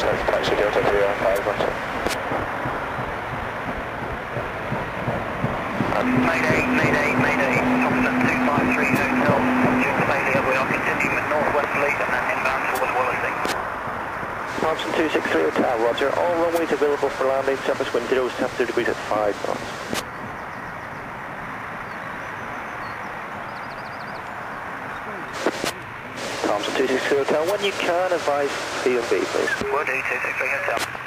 taxi Delta 315, roger. Mayday, Thompson 253 Hotel, June failure, we are continuing with northwesterly and then inbound towards Wallasey. Thompson 263 Hotel, roger, all runways available for landing, surface wind 0 70 degrees at 5 knots. Thompson 263 Hotel, when you can advise P and B please. Will do, 263 Hotel.